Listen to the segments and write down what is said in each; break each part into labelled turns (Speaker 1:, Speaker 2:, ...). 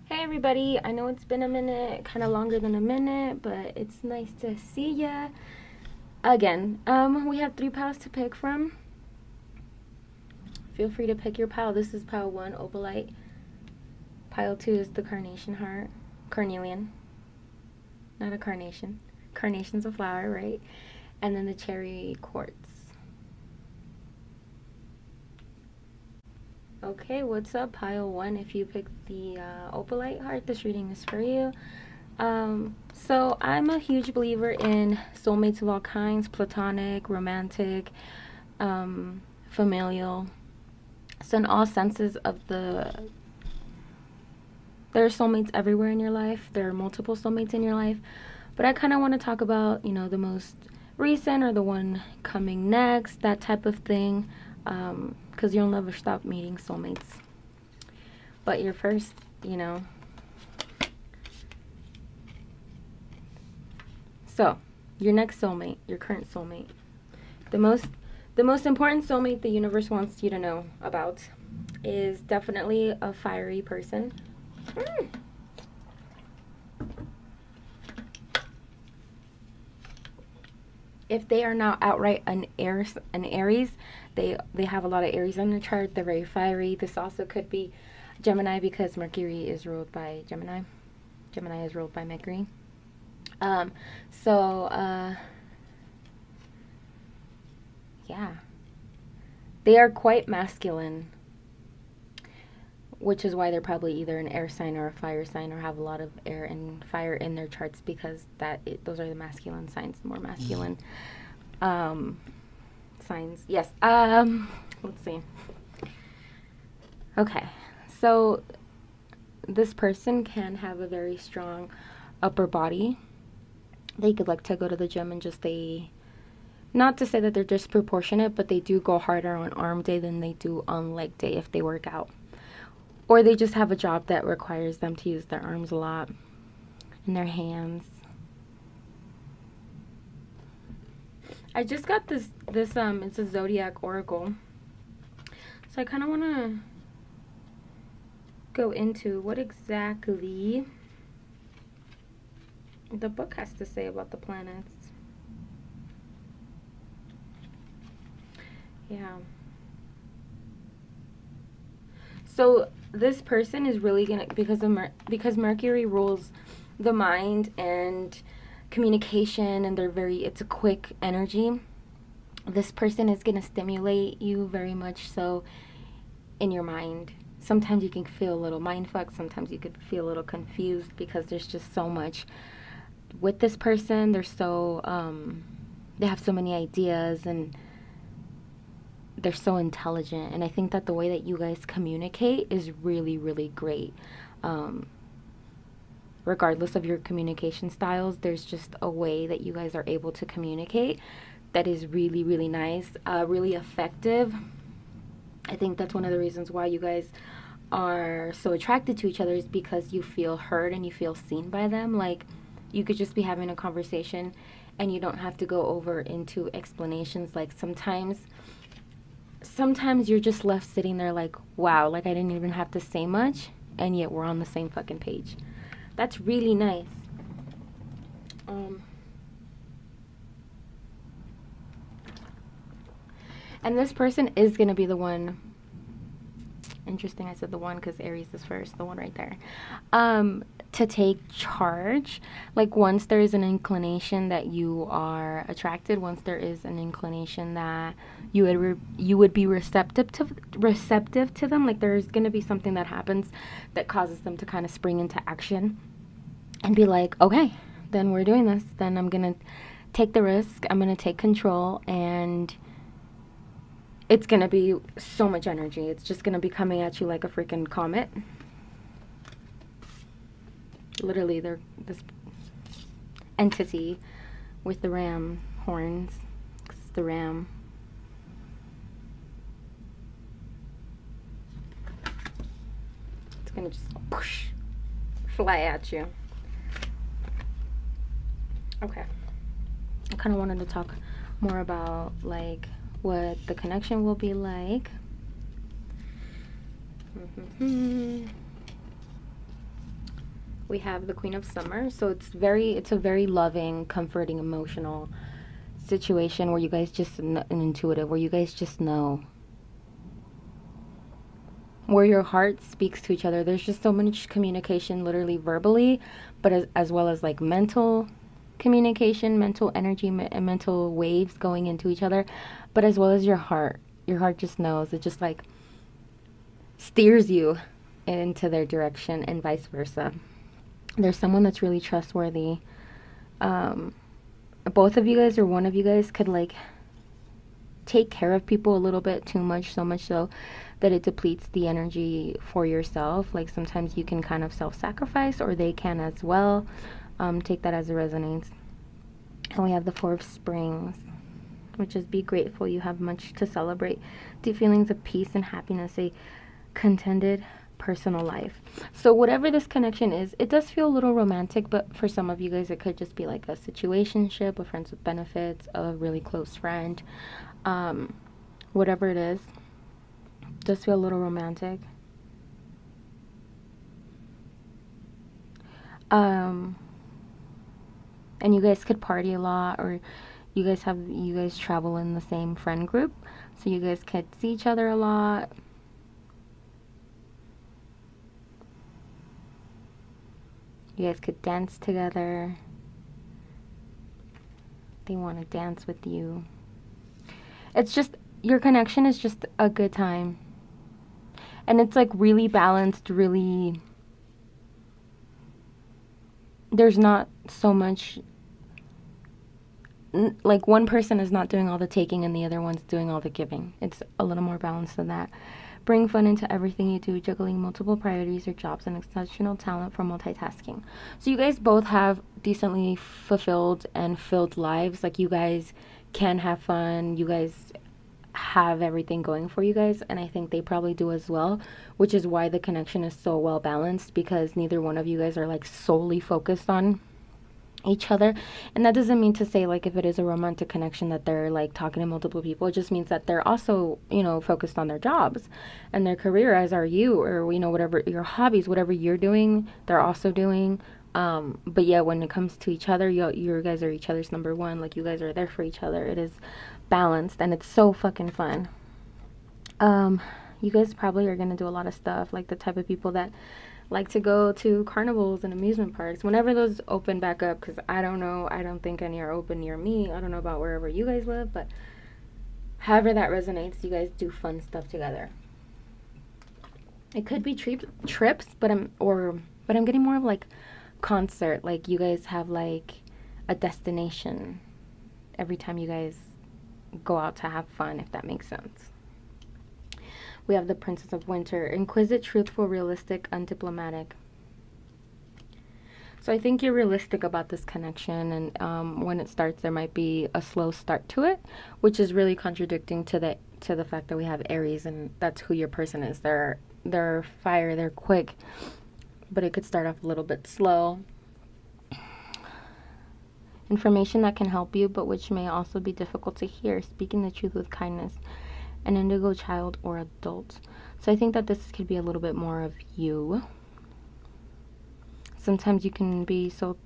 Speaker 1: Hey everybody, I know it's been a minute, kind of longer than a minute, but it's nice to see ya again. We have 3 piles to pick from. Feel free to pick your pile. This is pile 1, opalite. Pile 2 is the carnation heart, carnelian, not a carnation. Carnation's a flower, right? And then the cherry quartz. Okay, what's up, pile 1? If you picked the opalite heart, this reading is for you. So I'm a huge believer in soulmates of all kinds, platonic, romantic, familial. So in all senses of there are soulmates everywhere in your life. There are multiple soulmates in your life. But I kind of want to talk about, the most recent or the one coming next, that type of thing. Because you'll never stop meeting soulmates. But your first, So, your next soulmate, your current soulmate. The most important soulmate the universe wants you to know about is definitely a fiery person. If they are not outright an Aries, they have a lot of Aries on their chart. They're very fiery. This also could be Gemini because Mercury is ruled by Gemini. Gemini is ruled by Mercury. Yeah. They are quite masculine, which is why they're probably either an air sign or a fire sign or have a lot of air and fire in their charts, because those are the masculine signs, the more masculine signs. Yes. Let's see. Okay. So this person can have a very strong upper body. They could like to go to the gym and just not to say that they're disproportionate, but they do go harder on arm day than they do on leg day if they work out. Or they just have a job that requires them to use their arms a lot and their hands. I just got this it's a zodiac oracle. So I kind of want to go into what exactly the book has to say about the planets. Yeah. So this person is really gonna, because Mercury rules the mind and communication, and it's a quick energy. This person is gonna stimulate you very much so in your mind. Sometimes you can feel a little mind fucked. Sometimes you could feel a little confused because there's just so much with this person. They're so they have so many ideas and they're so intelligent, and I think that the way that you guys communicate is really, really great. Regardless of your communication styles, there's just a way that you guys are able to communicate that is really, really nice, really effective. I think that's one of the reasons why you guys are so attracted to each other, is because you feel heard and you feel seen by them. Like, you could just be having a conversation and you don't have to go over into explanations. Like, sometimes you're just left sitting there like, wow, like I didn't even have to say much, and yet we're on the same fucking page. That's really nice. And this person is going to be the one. Interesting, I said the one because Aries is first, the one right there. To take charge. Like, once there is an inclination that you are attracted, once there is an inclination that you would be receptive to them, like there's going to be something that happens that causes them to kind of spring into action and be like, okay, then we're doing this. Then I'm going to take the risk. I'm going to take control, and it's going to be so much energy. It's just going to be coming at you like a freaking comet. Literally, they're this entity with the ram horns. It's the ram. It's going to just whoosh, fly at you. Okay. I kind of wanted to talk more about, like, what the connection will be like. We have the Queen of Summer. So it's a very loving, comforting, emotional situation where you guys just, an intuitive, where you guys just know, where your heart speaks to each other. There's just so much communication, literally verbally, but as well as like mental communication, mental energy, mental waves going into each other, but as well as your heart. Your heart just knows. It just like steers you into their direction and vice versa. There's someone that's really trustworthy. Both of you guys or one of you guys could like take care of people a little bit too much, so much so that it depletes the energy for yourself. Like sometimes you can kind of self-sacrifice, or they can as well. Take that as a resonance. And we have the Four of Springs, which is be grateful. You have much to celebrate. Deep feelings of peace and happiness. A contented personal life. So whatever this connection is, it does feel a little romantic, but for some of you guys it could just be like a situationship, a friends with benefits, a really close friend. Whatever it is, it does feel a little romantic. And you guys could party a lot, or you guys travel in the same friend group, so you guys could see each other a lot. You guys could dance together. They want to dance with you. It's just, your connection is just a good time. And it's like really balanced, really, there's not so much, like one person is not doing all the taking and the other one's doing all the giving. It's a little more balanced than that. Bring fun into everything you do, juggling multiple priorities or jobs, and exceptional talent for multitasking. So you guys both have decently fulfilled and filled lives. Like you guys can have fun. You guys have everything going for you guys, and I think they probably do as well, which is why the connection is so well balanced, because neither one of you guys are like solely focused on each other. And that doesn't mean to say like if it is a romantic connection that they're like talking to multiple people. It just means that they're also, you know, focused on their jobs and their career, as are you, or you know, whatever your hobbies, whatever you're doing, they're also doing. But yeah, when it comes to each other, you guys are each other's number one. Like you guys are there for each other. It is balanced and it's so fucking fun. You guys probably are gonna do a lot of stuff, like the type of people that like to go to carnivals and amusement parks whenever those open back up, because I don't know, I don't think any are open near me. I don't know about wherever you guys live, but however that resonates, you guys do fun stuff together. It could be trips, but I'm getting more of like concert. Like you guys have like a destination every time you guys go out to have fun, if that makes sense. We have the Princess of Winter. Inquisitive, truthful, realistic, undiplomatic. So I think you're realistic about this connection, and when it starts, there might be a slow start to it, which is really contradicting to the fact that we have Aries, and that's who your person is. They're fire, they're quick, but it could start off a little bit slow. Information that can help you, but which may also be difficult to hear. Speaking the truth with kindness. An indigo, child, or adult. So I think that this could be a little bit more of you. Sometimes you can be so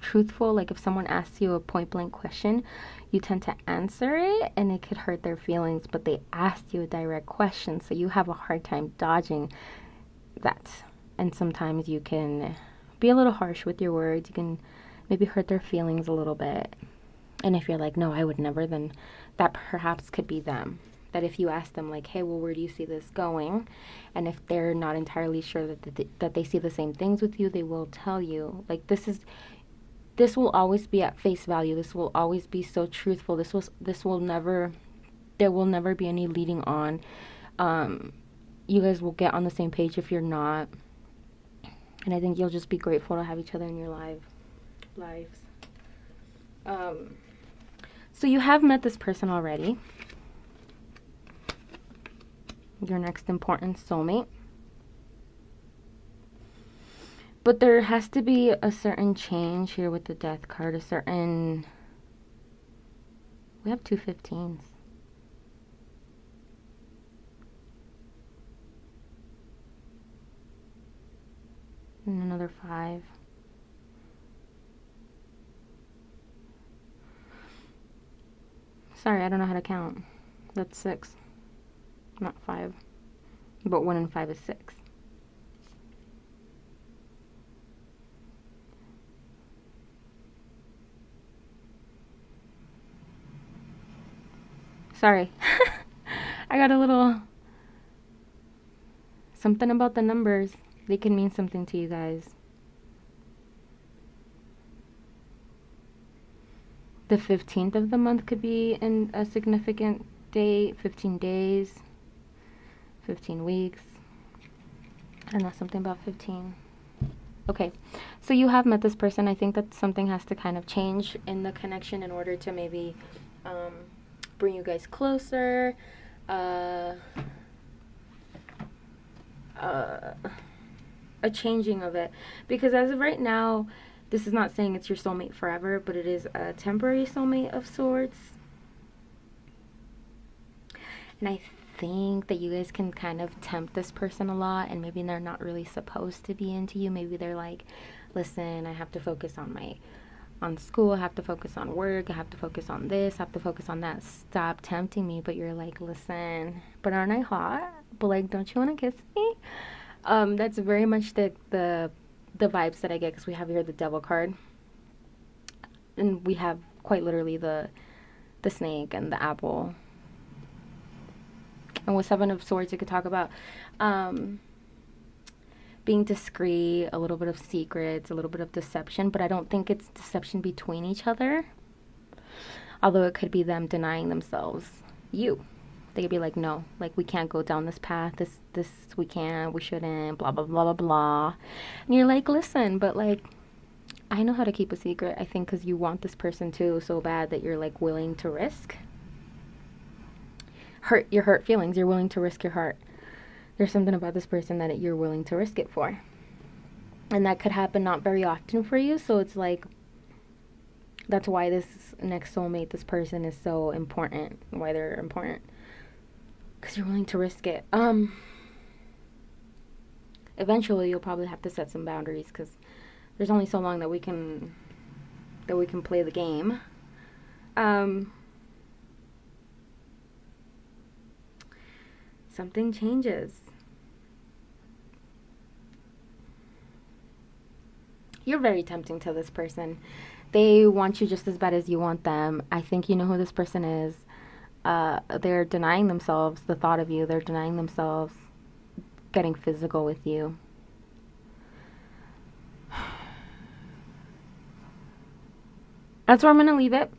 Speaker 1: truthful, like if someone asks you a point blank question, you tend to answer it and it could hurt their feelings, but they asked you a direct question, so you have a hard time dodging that. And sometimes you can be a little harsh with your words. You can maybe hurt their feelings a little bit. And if you're like, no, I would never, then that perhaps could be them. That if you ask them like, hey, well, where do you see this going? And if they're not entirely sure that they see the same things with you, they will tell you. Like this will always be at face value. This will always be so truthful. There will never be any leading on. You guys will get on the same page if you're not. And I think you'll just be grateful to have each other in your lives. So you have met this person already. Your next important soulmate. But there has to be a certain change here with the Death card. We have 2 15s. And another 5. Sorry, I don't know how to count. That's 6, not 5. But 1 and 5 is 6. Sorry. I got a little something about the numbers. They can mean something to you guys. The 15th of the month could be in a significant date. 15 days. 15 weeks. I don't know, something about 15. Okay, so you have met this person. I think that something has to kind of change in the connection in order to maybe bring you guys closer. A changing of it. Because as of right now, this is not saying it's your soulmate forever, but it is a temporary soulmate of sorts. And I think that you guys can kind of tempt this person a lot, and maybe they're not really supposed to be into you. Maybe they're like, listen, I have to focus on school, I have to focus on work, I have to focus on this, I have to focus on that. Stop tempting me. But you're like, listen, but aren't I hot? But like, don't you want to kiss me? That's very much the vibes that I get, because we have here the devil card, and we have quite literally the snake and the apple. And with 7 of Swords, you could talk about being discreet, a little bit of secrets, a little bit of deception. But I don't think it's deception between each other. Although it could be them denying themselves you. They could be like, no, like, we can't go down this path. This, we can't, we shouldn't, blah, blah, blah, blah, blah. And you're like, listen, but like, I know how to keep a secret. I think because you want this person too so bad that you're like willing to risk. Your hurt feelings. You're willing to risk your heart. There's something about this person that you're willing to risk it for. And that could happen not very often for you. So it's like, that's why this next soulmate, this person, is so important. Why they're important. Because you're willing to risk it. Eventually you'll probably have to set some boundaries, because there's only so long that we can play the game. Something changes. You're very tempting to this person. They want you just as bad as you want them. I think you know who this person is. They're denying themselves the thought of you. They're denying themselves getting physical with you. That's where I'm going to leave it.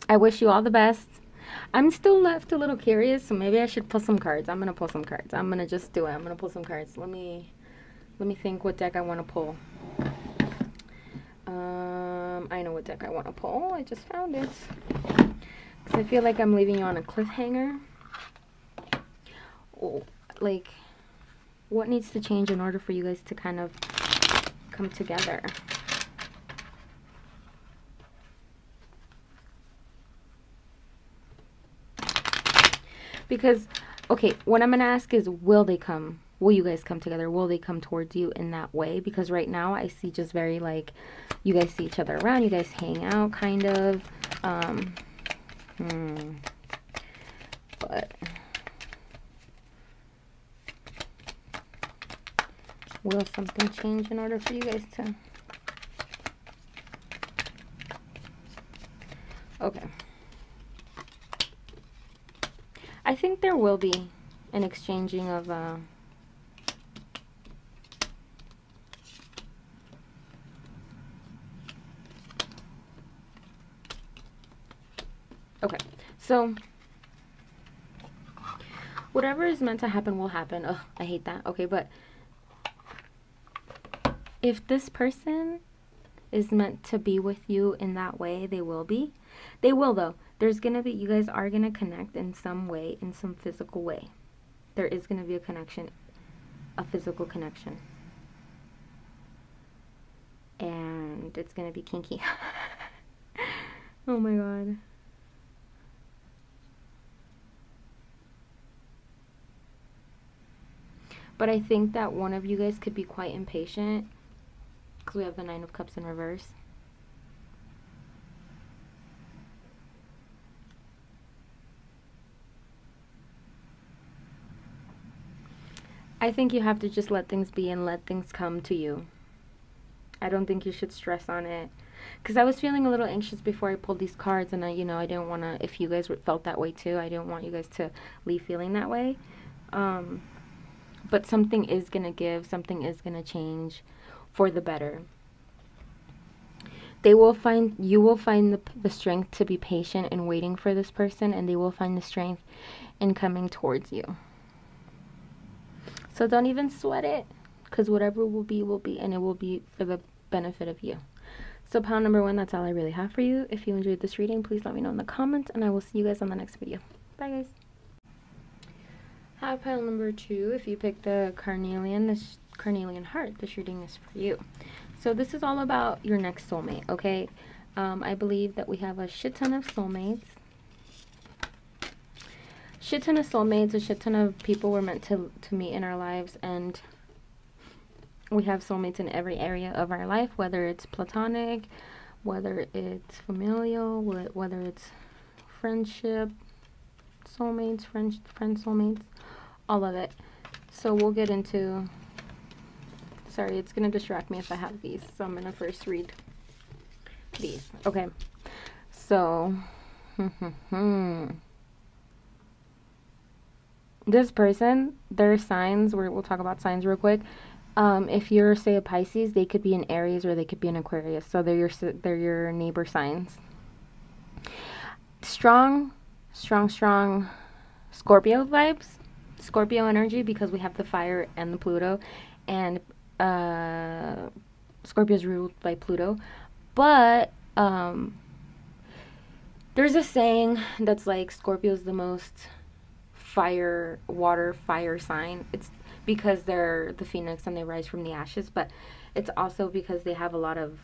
Speaker 1: I wish you all the best. I'm still left a little curious, so maybe I should pull some cards. I'm going to pull some cards. I'm going to just do it. I'm going to pull some cards. Let me think what deck I want to pull. I know what deck I want to pull. I just found it. Because I feel like I'm leaving you on a cliffhanger. Oh, like, what needs to change in order for you guys to kind of come together? Because, okay, what I'm going to ask is, will they come? Will you guys come together? Will they come towards you in that way? Because right now I see just very, like, you guys see each other around. You guys hang out, kind of. But will something change in order for you guys to... Okay. I think there will be an exchanging of okay, so whatever is meant to happen will happen. Ugh, I hate that. Okay, but if this person is meant to be with you in that way, they will be. They will, though. There's gonna be, you guys are gonna connect in some way, in some physical way. There is gonna be a connection, a physical connection. And it's gonna be kinky. Oh my god. But I think that one of you guys could be quite impatient, because we have the 9 of Cups in reverse. I think you have to just let things be and let things come to you. I don't think you should stress on it. Because I was feeling a little anxious before I pulled these cards, and I didn't want to, if you guys felt that way too, I didn't want you guys to leave feeling that way. But something is going to give, something is going to change for the better. You will find the strength to be patient and waiting for this person, and they will find the strength in coming towards you. So don't even sweat it, because whatever will be, and it will be for the benefit of you. So pile number 1, that's all I really have for you. If you enjoyed this reading, please let me know in the comments, and I will see you guys on the next video. Bye, guys. Have pile number 2. If you picked the carnelian, this carnelian heart, this reading is for you. So this is all about your next soulmate, okay? I believe that we have a shit ton of soulmates. Shit ton of soulmates, a shit ton of people we're meant to meet in our lives, and we have soulmates in every area of our life, whether it's platonic, whether it's familial, whether it's friendship, soulmates, friend soulmates, all of it. So we'll get into, sorry, it's going to distract me if I have these, so I'm going to first read these. Okay, so, this person, their signs, we'll talk about signs real quick. If you're, say, a Pisces, they could be an Aries or they could be an Aquarius. So they're your neighbor signs. Strong Scorpio vibes. Scorpio energy, because we have the fire and the Pluto. And Scorpio is ruled by Pluto. But there's a saying that's like Scorpio is the most water fire sign. It's because they're the phoenix and they rise from the ashes, but it's also because they have a lot of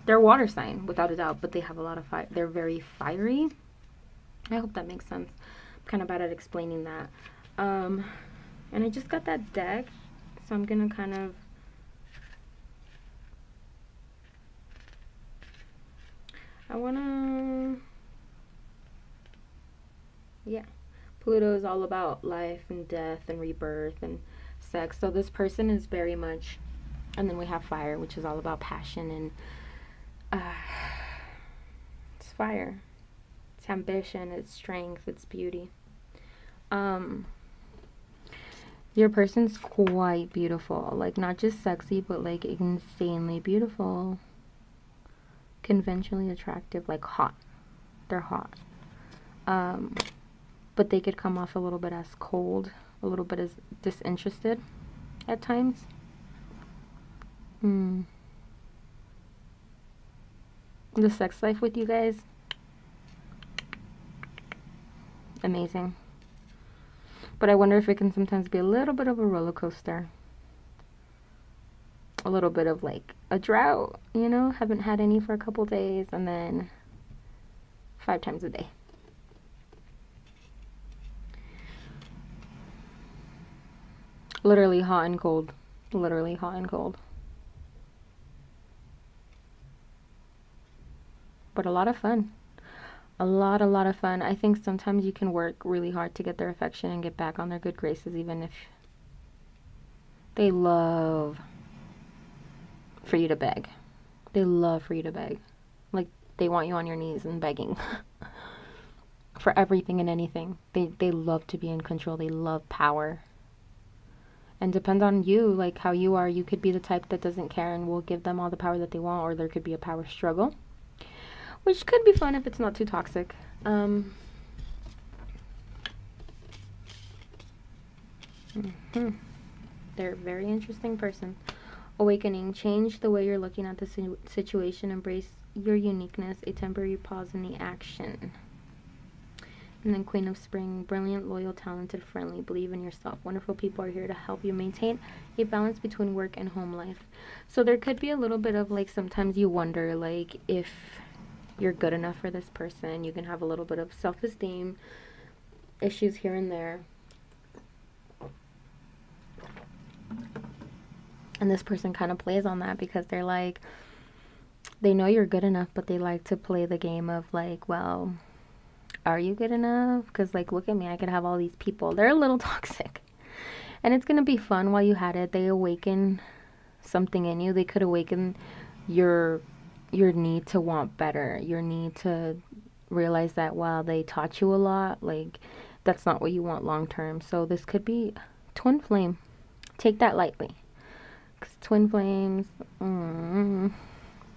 Speaker 1: they're water sign without a doubt, but they have a lot of fire. They're very fiery. I hope that makes sense. I'm kind of bad at explaining that. And I just got that deck, so I'm gonna kind of Pluto is all about life and death and rebirth and sex. So this person is very much, and then we have fire, which is all about passion and it's fire. It's ambition, it's strength, it's beauty. Your person's quite beautiful. Like, not just sexy, but like insanely beautiful. Conventionally attractive, like hot. They're hot. But they could come off a little bit as cold, a little bit as disinterested at times. The sex life with you guys, amazing. But I wonder if it can sometimes be a little bit of a roller coaster. A little bit of like a drought, you know, haven't had any for a couple days, and then 5 times a day. Literally hot and cold. Literally hot and cold. But a lot of fun. A lot of fun. I think sometimes you can work really hard to get their affection and get back on their good graces, even if they love for you to beg. They love for you to beg. Like, they want you on your knees and begging for everything and anything. They love to be in control. They love power. And depends on you, like how you are. You could be the type that doesn't care and will give them all the power that they want, or there could be a power struggle, which could be fun if it's not too toxic. They're a very interesting person. Awakening. Change the way you're looking at the situation. Embrace your uniqueness. A temporary pause in the action. And then Queen of Spring. Brilliant, loyal, talented, friendly. Believe in yourself. Wonderful people are here to help you maintain a balance between work and home life. So there could be a little bit of like, sometimes you wonder like if you're good enough for this person. You can have a little bit of self-esteem issues here and there. And this person kind of plays on that because they're like, they know you're good enough, but they like to play the game of like, well, are you good enough? Because like, look at me, I could have all these people. They're a little toxic. And it's going to be fun while you had it. They awaken something in you. They could awaken your need to want better, your need to realize that while they taught you a lot, like that's not what you want long term. So this could be twin flame. Take that lightly, because twin flames,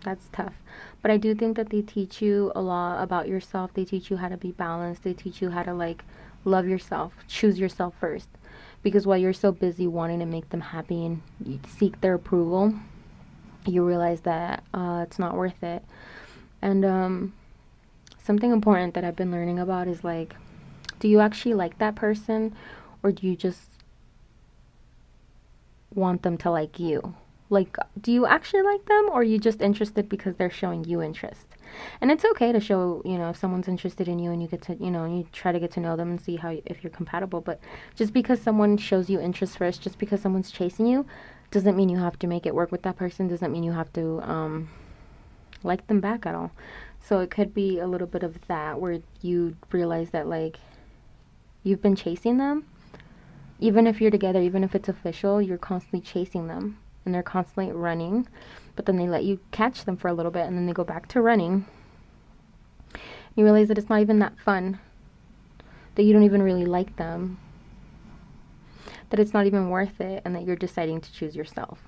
Speaker 1: that's tough. But I do think that they teach you a lot about yourself. They teach you how to be balanced. They teach you how to like love yourself, choose yourself first. Because while you're so busy wanting to make them happy and you seek their approval, you realize that it's not worth it. And something important that I've been learning about is like, do you actually like that person, or do you just want them to like you? Like, do you actually like them, or are you just interested because they're showing you interest? And it's okay to show, if someone's interested in you and you get to, you try to get to know them and see if you're compatible. But just because someone shows you interest first, just because someone's chasing you, doesn't mean you have to make it work with that person. Doesn't mean you have to like them back at all. So it could be a little bit of that, where you realize that like you've been chasing them. Even if you're together, even if it's official, you're constantly chasing them. And they're constantly running, but then they let you catch them for a little bit, and then they go back to running. You realize that it's not even that fun, that you don't even really like them, that it's not even worth it, and that you're deciding to choose yourself.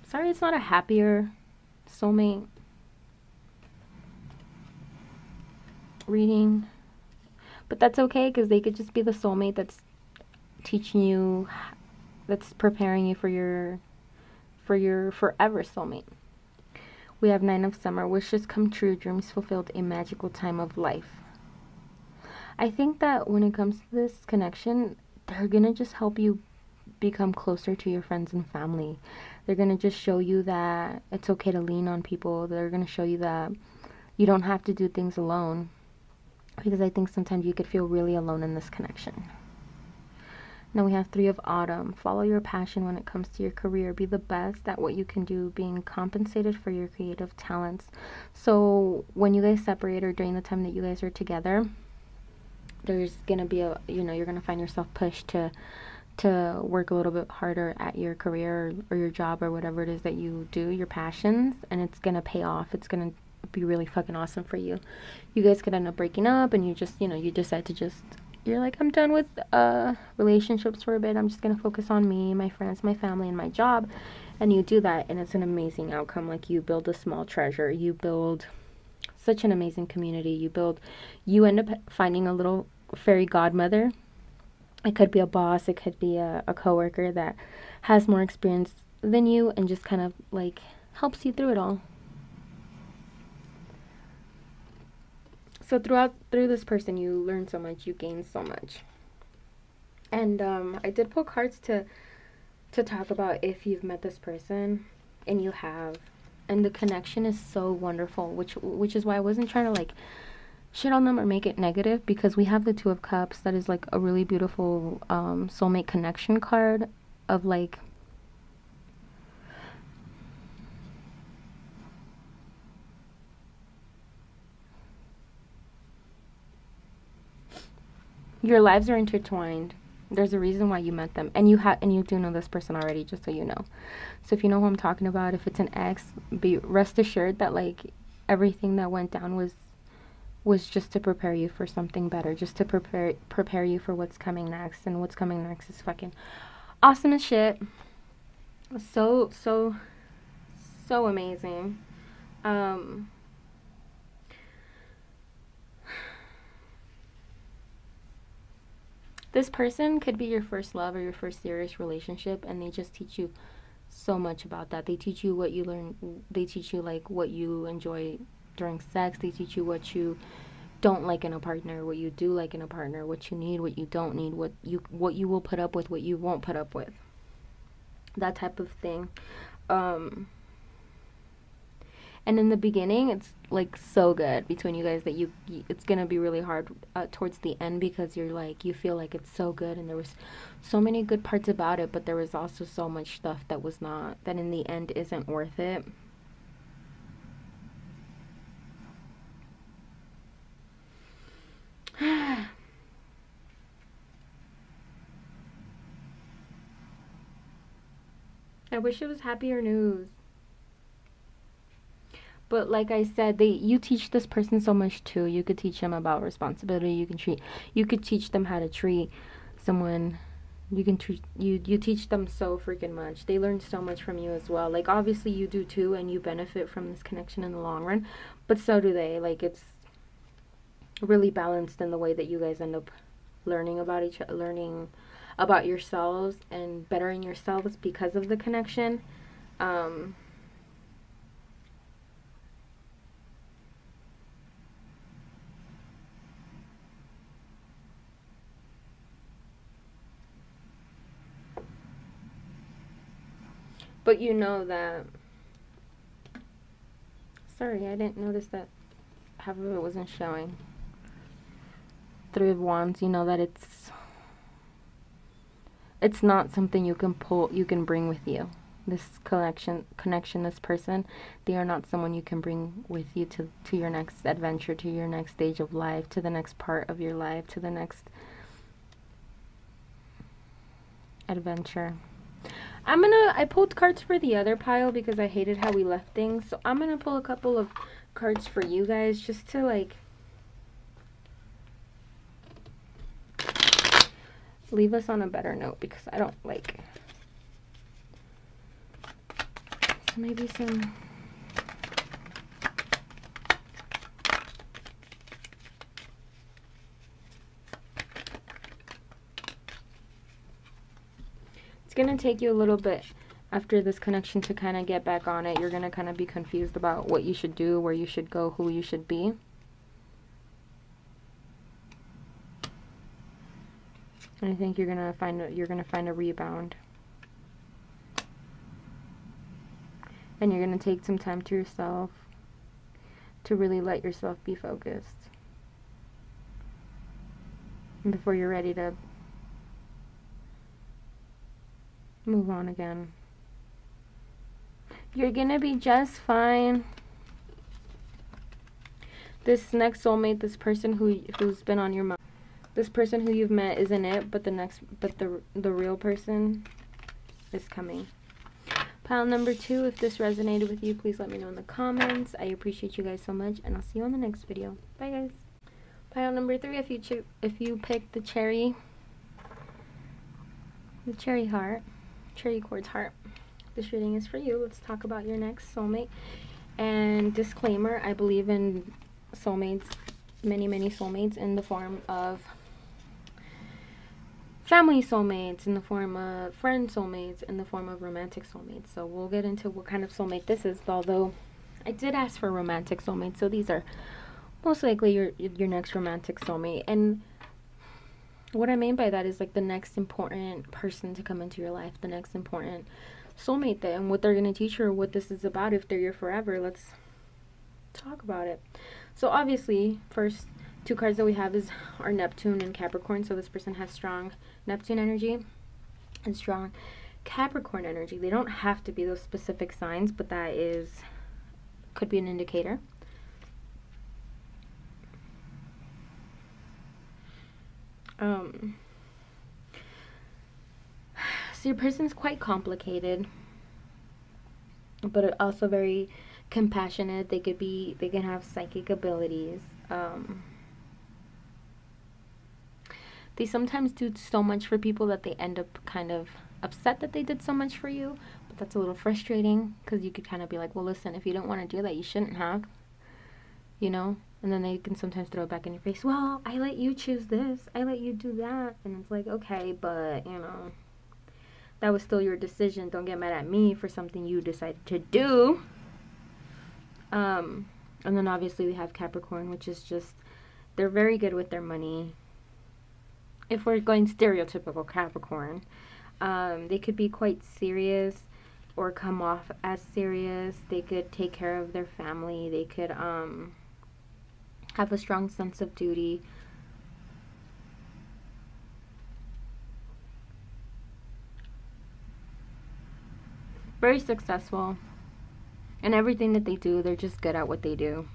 Speaker 1: Sorry it's not a happier soulmate reading. But that's okay, because they could just be the soulmate that's teaching you, that's preparing you for your forever soulmate. We have 9 of Summer. Wishes come true, dreams fulfilled, a magical time of life. I think that when it comes to this connection, they're going to just help you become closer to your friends and family. They're going to just show you that it's okay to lean on people. They're going to show you that you don't have to do things alone. Because I think sometimes you could feel really alone in this connection. Now we have 3 of Autumn. Follow your passion when it comes to your career. Be the best at what you can do, being compensated for your creative talents. So when you guys separate, or during the time that you guys are together, there's going to be you're going to find yourself pushed to work a little bit harder at your career or your job or whatever it is that you do, your passions, and it's going to pay off. It's going to be really fucking awesome for you. You guys could end up breaking up, and you just, you decide to you're like, I'm done with relationships for a bit. I'm just going to focus on me, my friends, my family, and my job. And you do that, and it's an amazing outcome. Like, you build a small treasure. You build such an amazing community. You end up finding a little fairy godmother. It could be a boss. It could be a coworker that has more experience than you and just kind of, like, helps you through it all. So through this person, you learn so much, you gain so much. And I did pull cards to talk about if you've met this person, and you have, and the connection is so wonderful, which is why I wasn't trying to like shit on them or make it negative, because we have the 2 of Cups. That is like a really beautiful soulmate connection card of like, your lives are intertwined. There's a reason why you met them, and you do know this person already, just so you know. So if you know who I'm talking about, if it's an ex, rest assured that like everything that went down was just to prepare you for something better, just to prepare you for what's coming next. And what's coming next is fucking awesome as shit. So amazing. This person could be your first love or your first serious relationship, and they just teach you so much about that. They teach you what you learn. They teach you like what you enjoy during sex. They teach you what you don't like in a partner, what you do like in a partner, what you need, what you don't need, what you will put up with, what you won't put up with. That type of thing. And in the beginning, it's like so good between you guys that it's gonna be really hard towards the end, because you feel like it's so good, and there was so many good parts about it, but there was also so much stuff that in the end isn't worth it. I wish it was happier news. But like I said, you teach this person so much too. You could teach them about responsibility. You could teach them how to treat someone. You teach them so freaking much. They learn so much from you as well. Like obviously you do too, and you benefit from this connection in the long run. But so do they. Like it's really balanced in the way that you guys end up learning about yourselves and bettering yourselves because of the connection. But you know that, sorry, I didn't notice that half of it wasn't showing. Three of Wands, you know that it's not something you can bring with you. This connection, this person, they are not someone you can bring with you to your next adventure, to your next stage of life, to the next part of your life, to the next adventure. I pulled cards for the other pile because I hated how we left things. So I'm gonna pull a couple of cards for you guys just to like leave us on a better note, because I don't like, so maybe some, it's gonna take you a little bit after this connection to kind of get back on it. You're gonna kind of be confused about what you should do, where you should go, who you should be. And I think you're gonna find a rebound, and you're gonna take some time to yourself to really let yourself be focused, and before you're ready to move on again. You're gonna be just fine. This next soulmate, this person who's been on your mind, this person who you've met isn't it, but the real person is coming. Pile number 2, if this resonated with you, please let me know in the comments. I appreciate you guys so much, and I'll see you on the next video. Bye guys. Pile number 3, if you picked the cherry quartz heart, this reading is for you. Let's talk about your next soulmate. And disclaimer, I believe in soulmates, many soulmates, in the form of family soulmates, in the form of friend soulmates, in the form of romantic soulmates. So we'll get into what kind of soulmate this is, although I did ask for romantic soulmates, so these are most likely your next romantic soulmate. And what I mean by that is like the next important person to come into your life, the next important soulmate, and what they're going to teach you, or what this is about. If they're your forever, let's talk about it. So obviously, first 2 cards that we have is our Neptune and Capricorn. So this person has strong Neptune energy and strong Capricorn energy. They don't have to be those specific signs, but that could be an indicator. So your person's quite complicated, but also very compassionate. They can have psychic abilities. They sometimes do so much for people that they end up kind of upset that they did so much for you, but that's a little frustrating, because you could kind of be like, well, listen, if you don't want to do that, you shouldn't have, you know. And then they can sometimes throw it back in your face. Well, I let you choose this, I let you do that. And it's like, okay, but you know, that was still your decision. Don't get mad at me for something you decided to do. And then obviously we have Capricorn, which is just, they're very good with their money. If we're going stereotypical Capricorn, they could be quite serious or come off as serious. They could take care of their family. They could have a strong sense of duty. Very successful. And everything that they do, they're just good at what they do.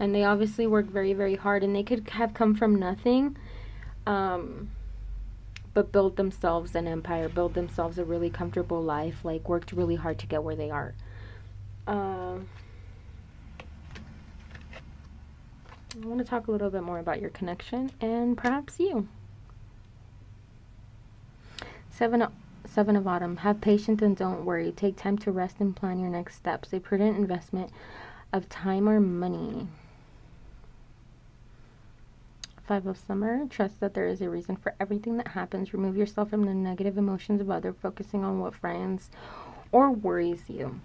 Speaker 1: And they obviously work very hard, and they could have come from nothing. But but built themselves an empire, built themselves a really comfortable life, like worked really hard to get where they are. I want to talk a little bit more about your connection and perhaps you. Seven of Autumn. Have patience and don't worry. Take time to rest and plan your next steps. A prudent investment of time or money. Five of Summer. Trust that there is a reason for everything that happens. Remove yourself from the negative emotions of others, focusing on what frightens or worries you.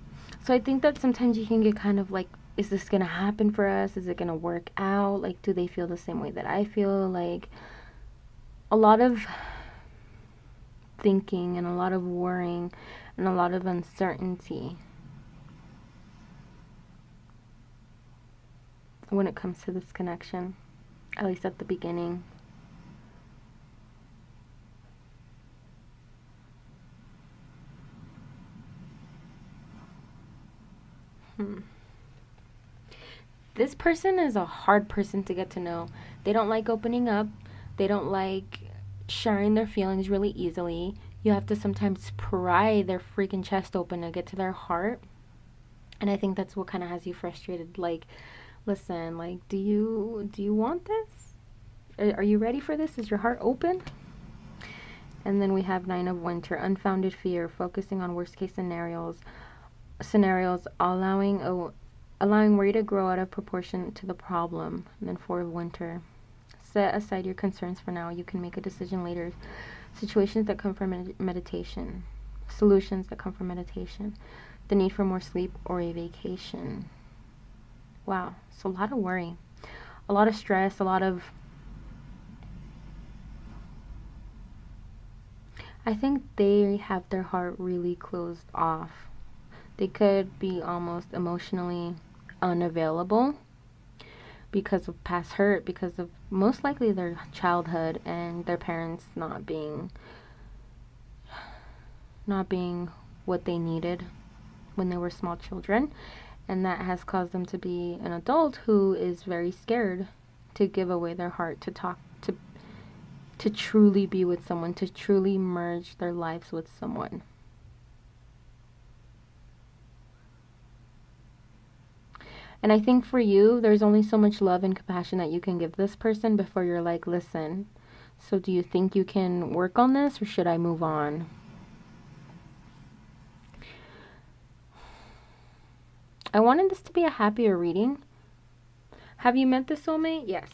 Speaker 1: So I think that sometimes you can get kind of like, is this going to happen for us? Is it going to work out? Like, do they feel the same way that I feel? Like, a lot of thinking and a lot of worrying and a lot of uncertainty when it comes to this connection, at least at the beginning. This person is a hard person to get to know. They don't like opening up. They don't like sharing their feelings really easily. You have to sometimes pry their freaking chest open to get to their heart. And I think that's what kind of has you frustrated. Like, listen, like, do you want this? Are you ready for this? Is your heart open? And then we have Nine of Winter, unfounded fear, focusing on worst case scenarios, allowing worry to grow out of proportion to the problem. And then Four of Winter, set aside your concerns for now. You can make a decision later. Situations that come from meditation, solutions that come from meditation, the need for more sleep or a vacation. Wow, so a lot of worry, a lot of stress, a lot of, I think they have their heart really closed off. They could be almost emotionally unavailable because of past hurt, because of most likely their childhood and their parents not being what they needed when they were small children. And that has caused them to be an adult who is very scared to give away their heart, to talk, to truly be with someone, to truly merge their lives with someone. And I think for you, there's only so much love and compassion that you can give this person before you're like, listen, so do you think you can work on this, or should I move on? I wanted this to be a happier reading. Have you met the soulmate? Yes.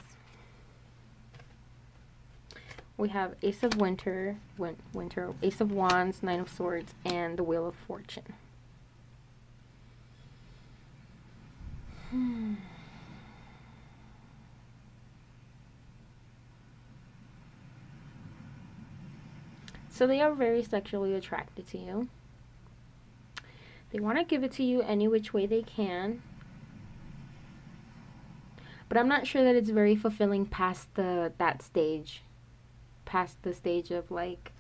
Speaker 1: We have Ace of Winter, Ace of Wands, Nine of Swords, and the Wheel of Fortune. So they are very sexually attracted to you. They want to give it to you any which way they can. But I'm not sure that it's very fulfilling past that stage. Past the stage of like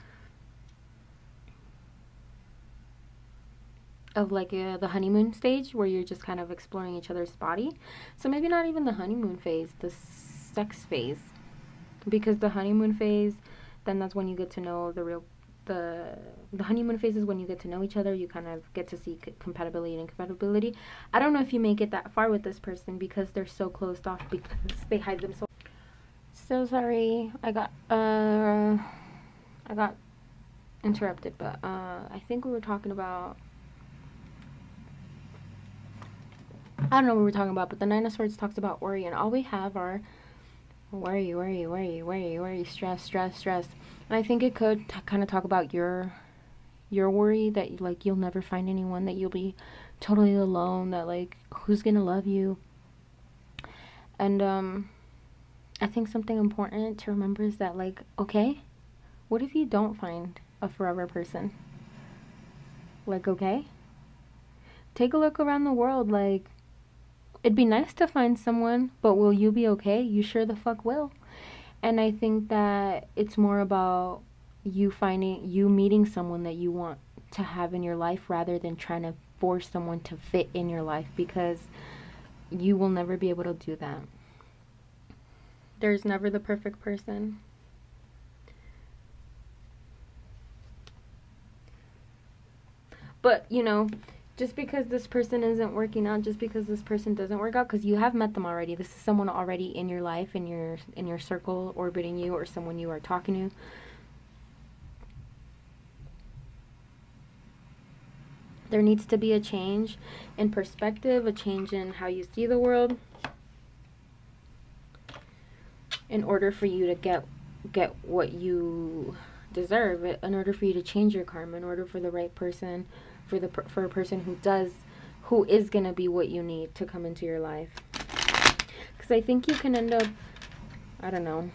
Speaker 1: the honeymoon stage, where you're just kind of exploring each other's body. So maybe not even the honeymoon phase, the sex phase. Because the honeymoon phase, then that's when you get to know the honeymoon phase is when you get to know each other. You kind of get to see compatibility and incompatibility. I don't know if you make it that far with this person because they're so closed off, because they hide themselves. So sorry, I got interrupted, but I think we were talking about, I don't know what we were talking about, but the Nine of Swords talks about worry, and all we have are worry, stress. And I think it could kind of talk about your worry that like you'll never find anyone, that you'll be totally alone, that like who's gonna love you. And I think something important to remember is that, like, okay, what if you don't find a forever person? Like, okay, take a look around the world. Like, it'd be nice to find someone, but will you be okay? You sure the fuck will. And I think that it's more about you meeting someone that you want to have in your life, rather than trying to force someone to fit in your life, because you will never be able to do that. There's never the perfect person. But, you know, just because this person isn't working out, just because this person doesn't work out, because you have met them already. This is someone already in your life, in your circle, orbiting you, or someone you are talking to. There needs to be a change in perspective, a change in how you see the world, in order for you to get what you deserve, in order for you to change your karma, in order for the right person, for a person who is going to be what you need to come into your life. Because I think you can end up, I don't know,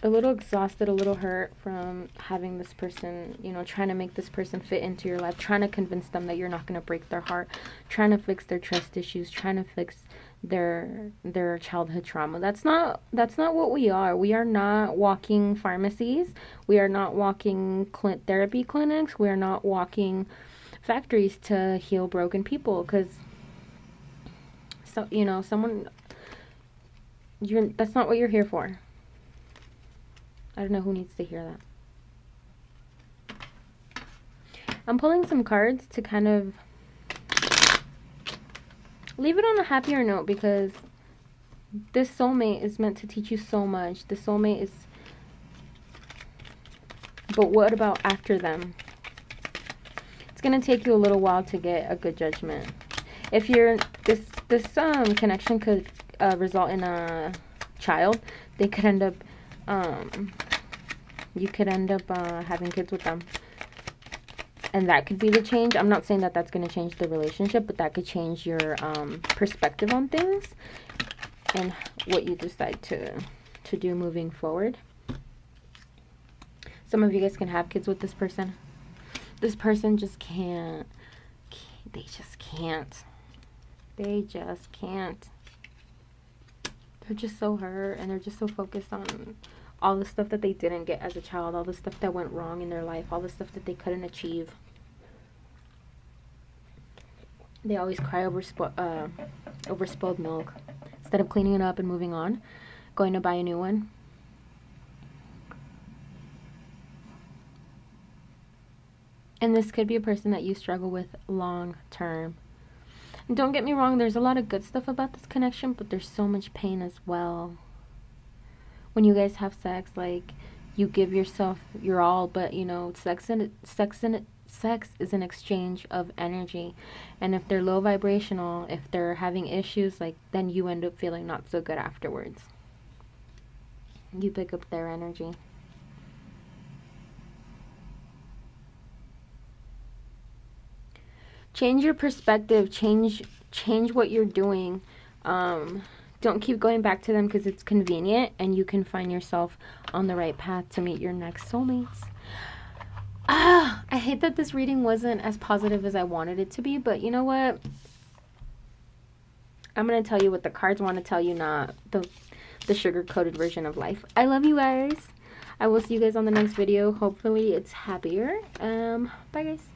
Speaker 1: a little exhausted, a little hurt from having this person, you know, trying to make this person fit into your life, trying to convince them that you're not going to break their heart, trying to fix their trust issues, trying to fix their childhood trauma. That's not what we are. We are not walking pharmacies. We are not walking therapy clinics. We are not walking factories to heal broken people, because you know, that's not what you're here for. I don't know who needs to hear that. I'm pulling some cards to kind of leave it on a happier note, because this soulmate is meant to teach you so much. The soulmate is... But what about after them? It's going to take you a little while to get a good judgment. If you're... This connection could result in a child. They could end up... you could end up having kids with them. And that could be the change. I'm not saying that that's going to change the relationship, but that could change your perspective on things and what you decide to do moving forward. Some of you guys can have kids with this person. This person just can't. They just can't. They just can't. They're just so hurt, and they're just so focused on all the stuff that they didn't get as a child, all the stuff that went wrong in their life, all the stuff that they couldn't achieve. They always cry over spilled milk. Instead of cleaning it up and moving on, going to buy a new one. And this could be a person that you struggle with long term. And don't get me wrong, there's a lot of good stuff about this connection, but there's so much pain as well. When you guys have sex, like, you give yourself your all, but, you know, sex is an exchange of energy. And if they're low vibrational, if they're having issues, like, then you end up feeling not so good afterwards. You pick up their energy. Change your perspective. Change what you're doing. Don't keep going back to them because it's convenient, and you can find yourself on the right path to meet your next soulmates. I hate that this reading wasn't as positive as I wanted it to be, but you know what? I'm going to tell you what the cards want to tell you, not the sugar-coated version of life. I love you guys. I will see you guys on the next video. Hopefully it's happier. Bye guys.